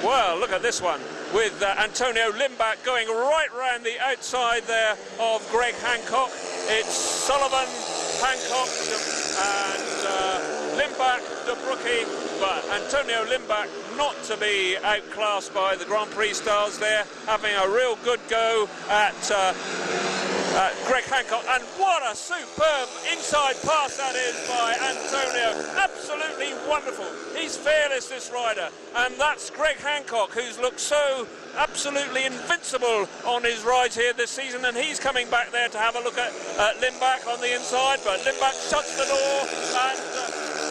well, look at this one. with Antonio Lindback going right round the outside there of Greg Hancock. It's Sullivan, Hancock and Lindback, DOBRUCKI, but Antonio Lindback not to be outclassed by the Grand Prix stars there, having a real good go at Greg Hancock, and what a superb inside pass that is by Antonio. Absolutely wonderful. He's fearless, this rider, and that's Greg Hancock, who's looked so absolutely invincible on his rides here this season, and he's coming back there to have a look at Lindback on the inside, but Lindback shuts the door, and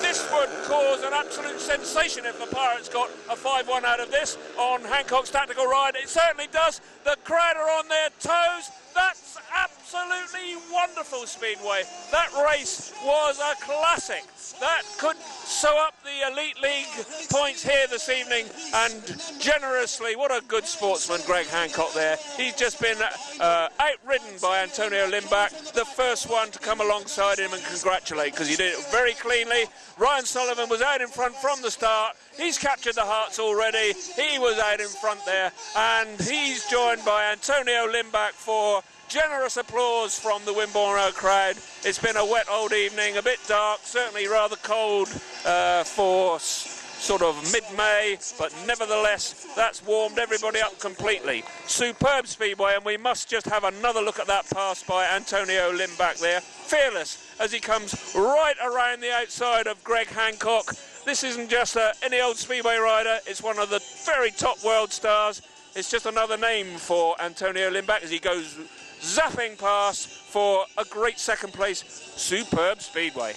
this would cause an absolute sensation if the Pirates got a 5-1 out of this on Hancock's tactical ride. It certainly does. The crowd are on their toes. That's absolutely wonderful, Speedway. That race was a classic. That could sew up the Elite League points here this evening, and generously, what a good sportsman Greg Hancock there. He's just been outridden by Antonio Lindback, the first one to come alongside him and congratulate, because he did it very cleanly. Ryan Sullivan was out in front from the start. He's captured the hearts already. He was out in front there, and he's joined by Antonio Lindback for generous applause from the Wimborne Road crowd. It's been a wet old evening, a bit dark, certainly rather cold for sort of mid-May, but nevertheless, that's warmed everybody up completely. Superb Speedway, and we must just have another look at that pass by Antonio Lindback there. Fearless as he comes right around the outside of Greg Hancock. This isn't just any old Speedway rider, it's one of the very top world stars. It's just another name for Antonio Lindback as he goes zapping past for a great second place. Superb Speedway.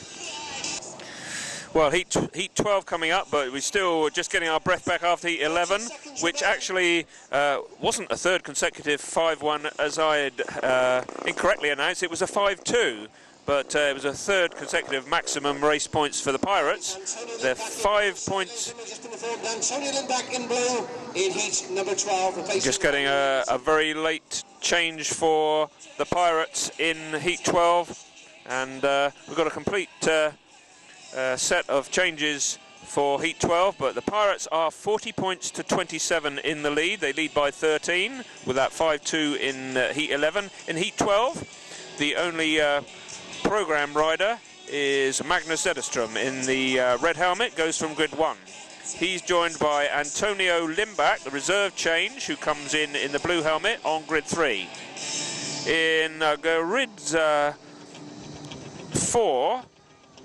Well, heat 12 coming up, but we're still just getting our breath back after heat 11, which actually wasn't a third consecutive 5-1 as I had incorrectly announced. It was a 5-2, but it was a third consecutive maximum race points for the Pirates. They're 5 points. Just getting a very late change for the Pirates in heat 12, and we've got a complete set of changes for heat 12, but the Pirates are 40 points to 27 in the lead. They lead by 13 with that 5-2 in heat 11. In heat 12, the only program rider is Magnus ZETTERSTROM in the red helmet, goes from grid 1. He's joined by Antonio Lindback, the reserve change, who comes in the blue helmet on grid 3. In grid 4,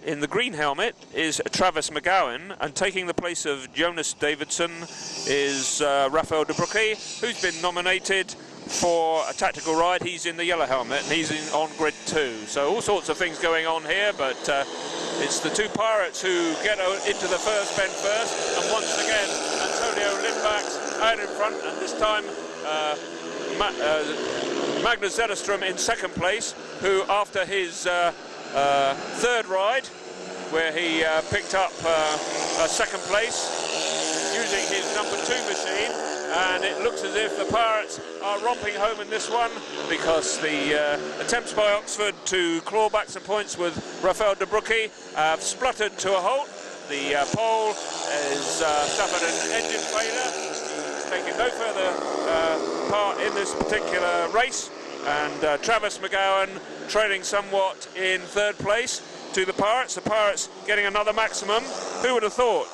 in the green helmet, is Travis McGOWAN, and taking the place of Jonas DAVIDSSON is Rafal DOBRUCKI, who's been nominated for a tactical ride. He's in the yellow helmet, and he's on grid 2. So all sorts of things going on here, but it's the two Pirates who get into the first bend first, and once again Antonio Lindback's out in front, and this time Magnus ZETTERSTROM in second place, who after his third ride, where he picked up a second place using his number 2 machine, and it looks as if the Pirates are romping home in this one, because the attempts by Oxford to claw back some points with Rafal DOBRUCKI have spluttered to a halt. The Poole has suffered an engine failure. He's taken no further part in this particular race, and Travis McGOWAN trailing somewhat in third place to the Pirates. The Pirates getting another maximum. Who would have thought,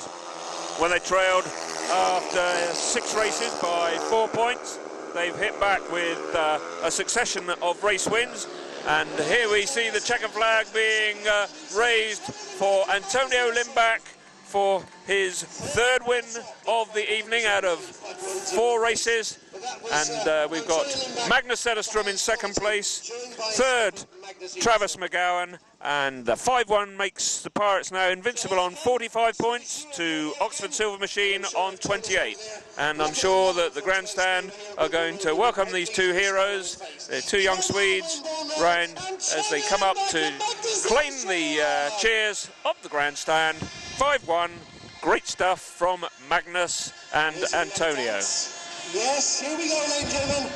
when they trailed after 6 races by 4 points, they've hit back with a succession of race wins. And here we see the checker flag being raised for Antonio Lindback for his third win of the evening out of 4 races. And we've got Magnus ZETTERSTROM in second place, third Travis McGOWAN, and the 5-1 makes the Pirates now invincible on 45 points to Oxford Silver Machine on 28. And I'm sure that the grandstand are going to welcome these two heroes, the two young Swedes, round as they come up to claim the cheers of the grandstand. 5-1, great stuff from Magnus and Antonio. Yes, here we go, ladies and gentlemen.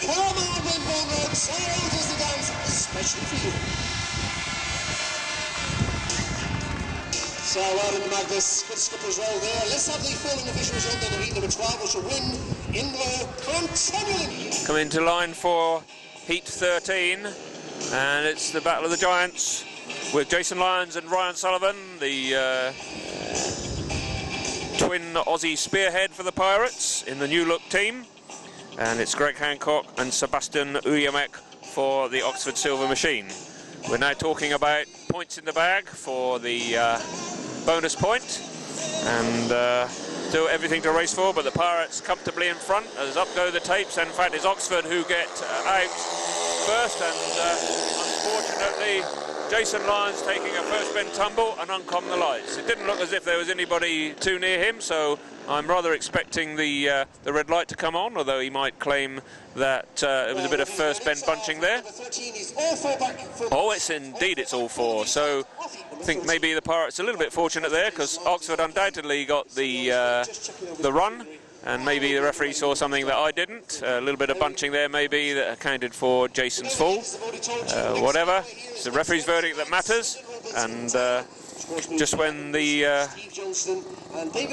Come on, Wimborne Road, Sarah does the dance, especially for you. So well in the Magnus, good skipper's roll there. Let's have the falling official result then of heat number 12, which will win in the continuing. Come into line for heat 13, and it's the Battle of the Giants with Jason Lyons and Ryan Sullivan, the twin Aussie spearhead for the Pirates in the new look team, and it's Greg Hancock and Sebastian ULAMEK for the Oxford Silver Machine. We're now talking about points in the bag for the bonus point, and still everything to race for, but the Pirates comfortably in front as up go the tapes. In fact, it's Oxford who get out first, and unfortunately Jason Lyons taking a first bend tumble and uncom the lights. It didn't look as if there was anybody too near him, so I'm rather expecting the red light to come on, although he might claim that it was a bit of first bend bunching there. Oh, it's all four. So I think maybe the Pirates are a little bit fortunate there, because Oxford undoubtedly got the run, and maybe the referee saw something that I didn't. A little bit of bunching there maybe that accounted for Jason's fall. Whatever, it's the referee's verdict that matters, and just when the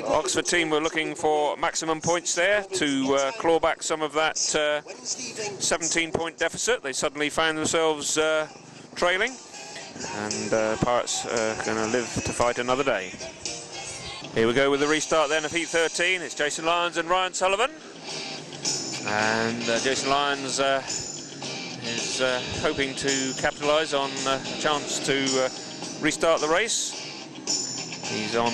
Oxford team were looking for maximum points there to claw back some of that 17-point deficit, they suddenly found themselves trailing, and Pirates are going to live to fight another day. Here we go with the restart then of heat 13. It's Jason Lyons and Ryan Sullivan, and Jason Lyons is hoping to capitalise on a chance to restart the race. He's on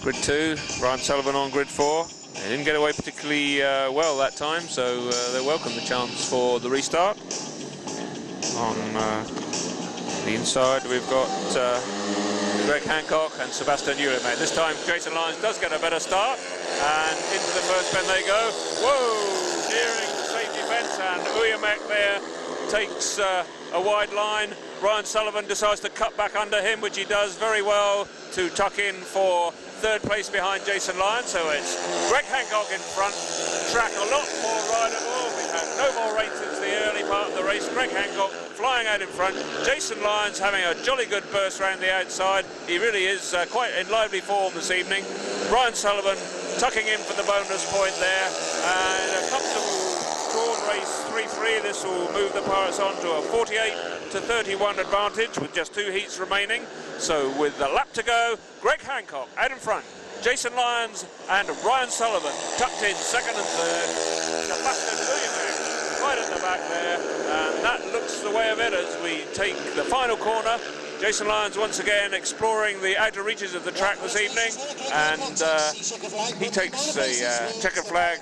grid 2, Ryan Sullivan on grid 4. They didn't get away particularly well that time, so they welcome the chance for the restart. On the inside we've got Greg Hancock and Sebastian ULAMEK. This time Jason Lyons does get a better start, and into the first bend they go. Whoa! Nearing the safety fence, and ULAMEK there takes a wide line. Ryan Sullivan decides to cut back under him, which he does very well to tuck in for third place behind Jason Lyons. So it's Greg Hancock in front, track a lot more rideable. We've had no more rain since the early part of the race. Greg Hancock flying out in front. Jason Lyons having a jolly good burst round the outside. He really is quite in lively form this evening. Ryan Sullivan tucking in for the bonus point there, and a comfortable drawn race 3-3. This will move the Pirates on to a 48-31 advantage with just 2 heats remaining. So with the lap to go, Greg Hancock out in front, Jason Lyons and Ryan Sullivan tucked in second and third. Sebastian ULAMEK right at the back there, and that looks the way of it as we take the final corner. Jason Lyons once again exploring the outer reaches of the track this evening, and he takes a checkered flag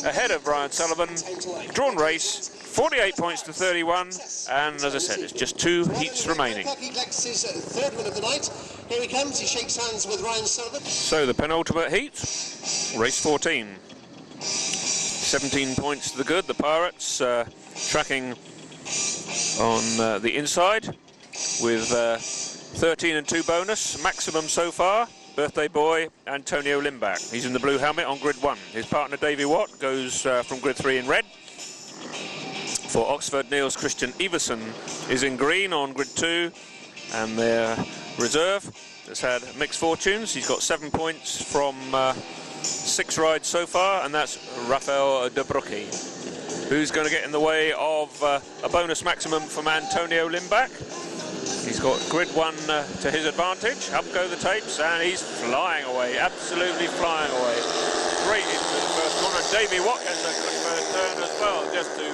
ahead of Ryan Sullivan. Drawn race, 48 points to 31, and as I said, it's just 2 heats remaining. He collects his third win of the night. Here he comes, he shakes hands with Ryan Sullivan. So the penultimate heat, race 14. 17 points to the good. The Pirates tracking on the inside with 13 and 2 bonus, maximum so far. Birthday boy Antonio Lindback, he's in the blue helmet on grid 1. His partner Davey WATT goes from grid 3 in red. For Oxford, Niels Kristian Iversen is in green on grid 2, and their reserve has had mixed fortunes. He's got 7 points from 6 rides so far, and that's Rafal DOBRUCKI, who's going to get in the way of a bonus maximum from Antonio Lindback. He's got grid 1 to his advantage. Up go the tapes, and he's flying away, absolutely flying away. Great into the first corner. Davey WATT gets a good first turn as well, just to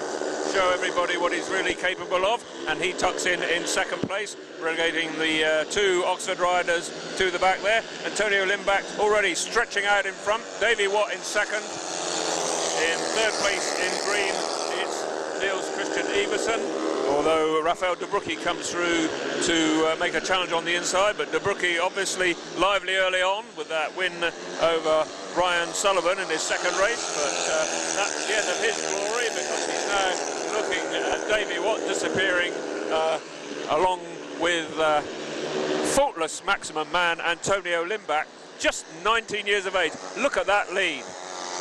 show everybody what he's really capable of, and he tucks in second place, relegating the 2 Oxford riders to the back there. Antonio Lindback already stretching out in front. Davey WATT in second. In third place in green, it's Niels Kristian Iversen, although Rafal DOBRUCKI comes through to make a challenge on the inside, but DOBRUCKI obviously lively early on with that win over Ryan Sullivan in his second race, but that's the end of his glory, because he's now looking at Davey WATT disappearing along with faultless maximum man Antonio Lindback, just 19 years of age. Look at that lead.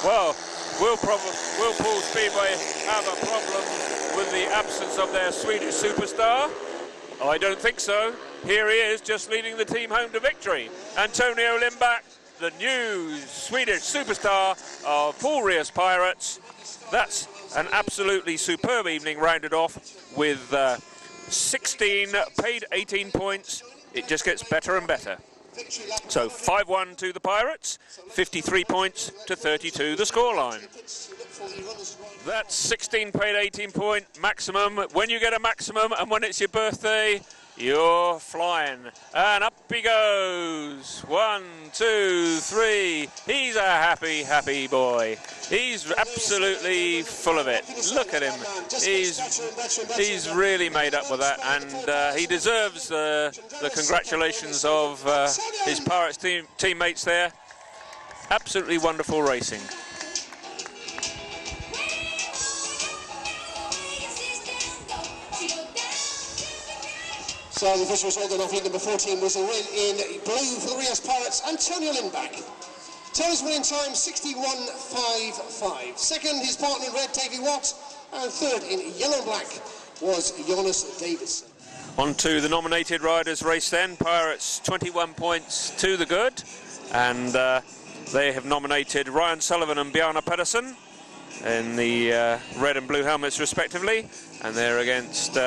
Well, will Poole Speedway have a problem with the absence of their Swedish superstar? I don't think so. here he is, just leading the team home to victory. Antonio Lindback, the new Swedish superstar of Poole Pirates. That's an absolutely superb evening, rounded off with 16 paid 18 points. It just gets better and better. So 5-1 to the Pirates, 53 points to 32 the scoreline. That's 16 paid 18 point maximum. When you get a maximum and when it's your birthday, you're flying. And up he goes. 1, 2, 3. He's a happy, happy boy. He's absolutely full of it. Look at him. He's really made up with that, and he deserves the congratulations of his Pirates teammates there. Absolutely wonderful racing. So the official result then of lead number 14 was a win in blue for the Rias Pirates, Antonio Lindback. Tony's winning time 61.55. Second, his partner in red, Davey WATT, and third in yellow and black was Jonas DAVIDSSON. On to the nominated riders race then. Pirates 21 points to the good, and they have nominated Ryan Sullivan and Bjarne PEDERSEN in the red and blue helmets respectively, and they're against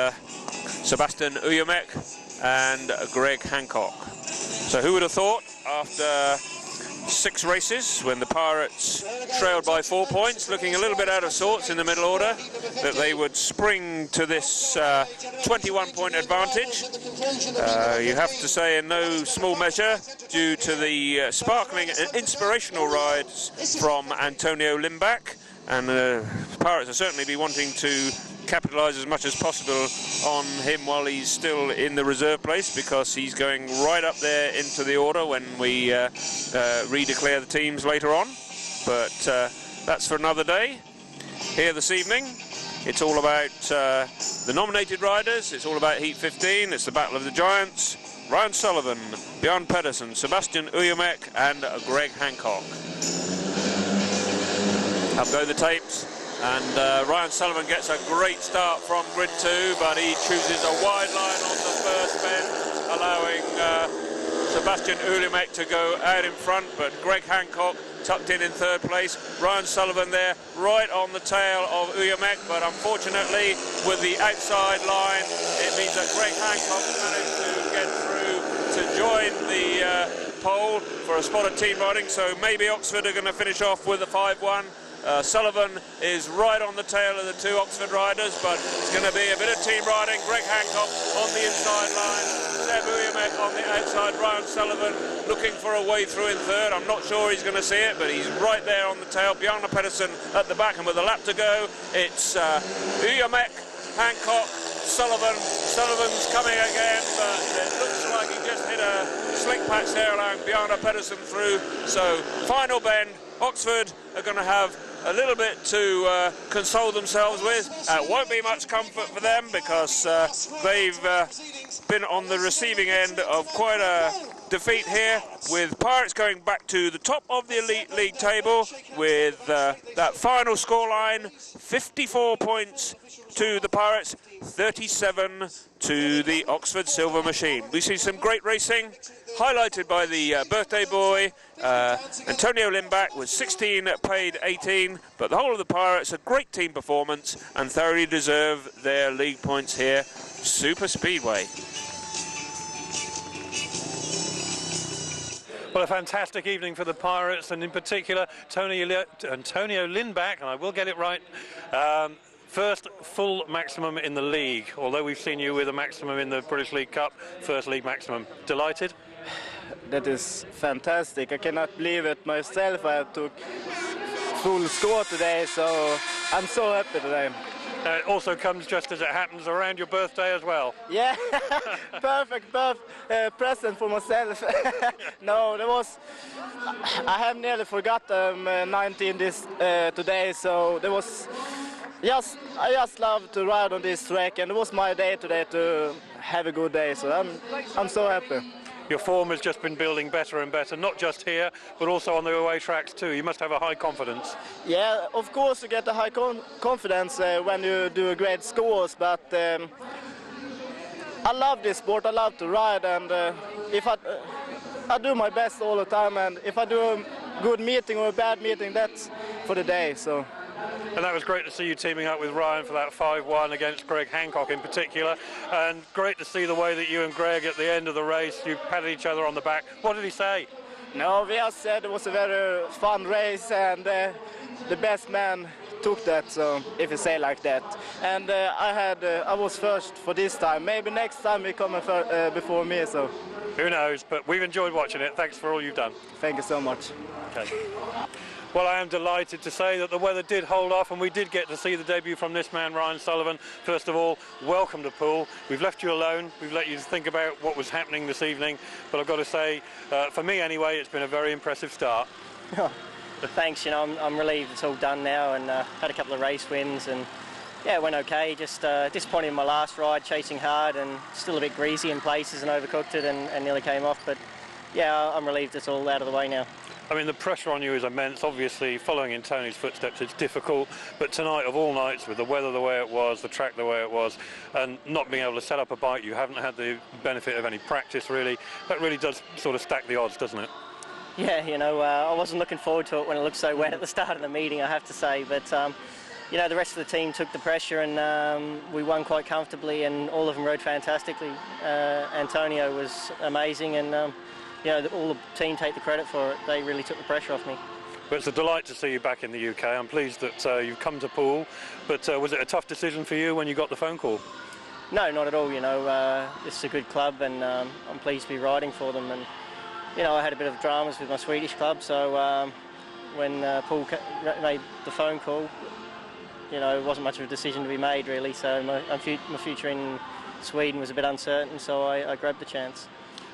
Sebastian ULAMEK and Greg Hancock. So who would have thought, after 6 races, when the Pirates trailed by 4 points, looking a little bit out of sorts in the middle order, that they would spring to this 21-point advantage. You have to say in no small measure due to the sparkling and inspirational rides from Antonio Lindback, and the Pirates will certainly be wanting to capitalise as much as possible on him while he's still in the reserve place, because he's going right up there into the order when we redeclare the teams later on. But that's for another day. Here this evening, it's all about the nominated riders. It's all about Heat 15. It's the Battle of the Giants. Ryan Sullivan, Bjarne PEDERSEN, Sebastian ULAMEK and Greg Hancock. Up go the tapes. And Ryan Sullivan gets a great start from grid 2, but he chooses a wide line on the first bend, allowing Sebastian ULAMEK to go out in front, but Greg Hancock tucked in third place. Ryan Sullivan there right on the tail of ULAMEK, but unfortunately with the outside line it means that Greg Hancock managed to get through to join the pole for a spot of team riding, so maybe Oxford are going to finish off with a 5-1. Sullivan is right on the tail of the 2 Oxford riders, but it's going to be a bit of team riding. Greg Hancock on the inside line, Seb ULAMEK on the outside, Ryan Sullivan looking for a way through in third. I'm not sure he's going to see it, but he's right there on the tail. Bjarne PEDERSEN at the back, and with a lap to go, it's ULAMEK, Hancock, Sullivan. Sullivan's coming again, but it looks like he just hit a slick patch there, allowing Bjarne PEDERSEN through. So final bend, Oxford are going to have a little bit to console themselves with. It won't be much comfort for them, because they've been on the receiving end of quite a defeat here, with Pirates going back to the top of the Elite League table with that final scoreline, 54 points to the Pirates, 37 to the Oxford Silver Machine. We see some great racing, highlighted by the birthday boy, Antonio Lindback, with 16 paid 18, but the whole of the Pirates, a great team performance and thoroughly deserve their league points here. Super Speedway. Well, a fantastic evening for the Pirates, and in particular Antonio Lindback, and I will get it right, first full maximum in the league, although we've seen you with a maximum in the British League Cup, first league maximum. Delighted? That is fantastic. I cannot believe it myself. I took full score today, so I'm so happy today. It also comes just as it happens around your birthday as well. Yeah, perfect present for myself. No, there was. I have nearly forgotten 19 this today, so there was. Yes, I just love to ride on this track, and it was my day today to have a good day. So I'm so happy. Your form has just been building better and better, not just here, but also on the away tracks too. You must have a high confidence. Yeah, of course you get a high confidence when you do great scores, but I love this sport. I love to ride, and if I do my best all the time, and if I do a good meeting or a bad meeting, that's for the day. So. And that was great to see you teaming up with Ryan for that 5-1 against Greg Hancock in particular, and great to see the way that you and Greg at the end of the race, you patted each other on the back. What did he say? No, we just said it was a very fun race, and the best man took that, so if you say like that. And I was first for this time. Maybe next time he come before me, so. Who knows, but we've enjoyed watching it. Thanks for all you've done. Thank you so much. Okay. Well, I am delighted to say that the weather did hold off and we did get to see the debut from this man, Ryan Sullivan. First of all, welcome to Poole. We've left you alone. We've let you think about what was happening this evening. But I've got to say, for me anyway, it's been a very impressive start. Thanks, you know, I'm relieved it's all done now, and had a couple of race wins, and yeah, it went okay. Just disappointed in my last ride, chasing hard and still a bit greasy in places and overcooked it and nearly came off. But yeah, I'm relieved it's all out of the way now. I mean, the pressure on you is immense. Obviously, following in Tony's footsteps, it's difficult. But tonight, of all nights, with the weather the way it was, the track the way it was, and not being able to set up a bike, you haven't had the benefit of any practice, really. That really does sort of stack the odds, doesn't it? Yeah, you know, I wasn't looking forward to it when it looked so wet at the start of the meeting, I have to say. But, you know, the rest of the team took the pressure, and we won quite comfortably, and all of them rode fantastically. Antonio was amazing, and you know, all the team take the credit for it. They really took the pressure off me. But it's a delight to see you back in the UK. I'm pleased that you've come to Poole. But was it a tough decision for you when you got the phone call? No, not at all. You know, this is a good club, and I'm pleased to be riding for them. And you know, I had a bit of dramas with my Swedish club, so when Poole made the phone call, you know, it wasn't much of a decision to be made, really. So my future in Sweden was a bit uncertain, so I grabbed the chance.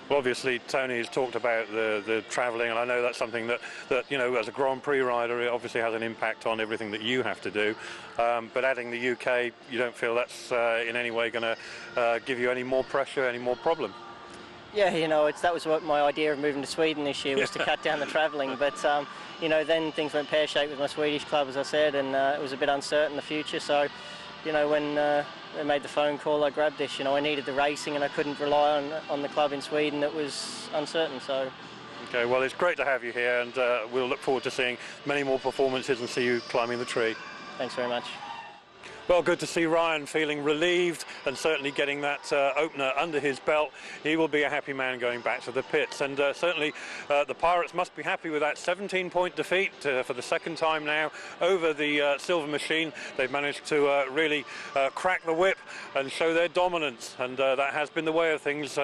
Well, obviously, Tony has talked about the travelling, and I know that's something that, you know, as a Grand Prix rider, it obviously has an impact on everything that you have to do. But adding the UK, you don't feel that's in any way going to give you any more pressure, any more problem? Yeah, you know, that was what my idea of moving to Sweden this year was, to cut down the travelling. But, you know, then things went pear-shaped with my Swedish club, as I said, and it was a bit uncertain, the future. So, you know, when they made the phone call, I grabbed this. You know, I needed the racing, and I couldn't rely on the club in Sweden that was uncertain. So. Okay, well, it's great to have you here, and we'll look forward to seeing many more performances and see you climbing the tree. Thanks very much. Well, good to see Ryan feeling relieved and certainly getting that opener under his belt. He will be a happy man going back to the pits, and certainly the Pirates must be happy with that 17-point defeat for the second time now over the Silver Machine. They've managed to really crack the whip and show their dominance, and that has been the way of things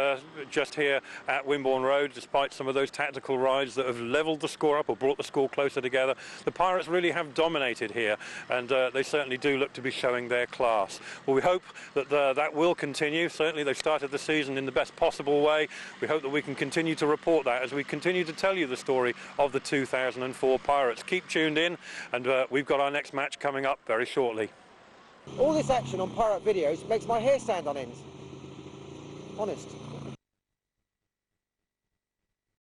just here at Wimborne Road, despite some of those tactical rides that have levelled the score up or brought the score closer together. The Pirates really have dominated here, and they certainly do look to be showing their class. Well, we hope that that will continue. Certainly they've started the season in the best possible way. We hope that we can continue to report that as we continue to tell you the story of the 2004 Pirates. Keep tuned in, and we've got our next match coming up very shortly. All this action on Pirate videos makes my hair stand on end. Honest.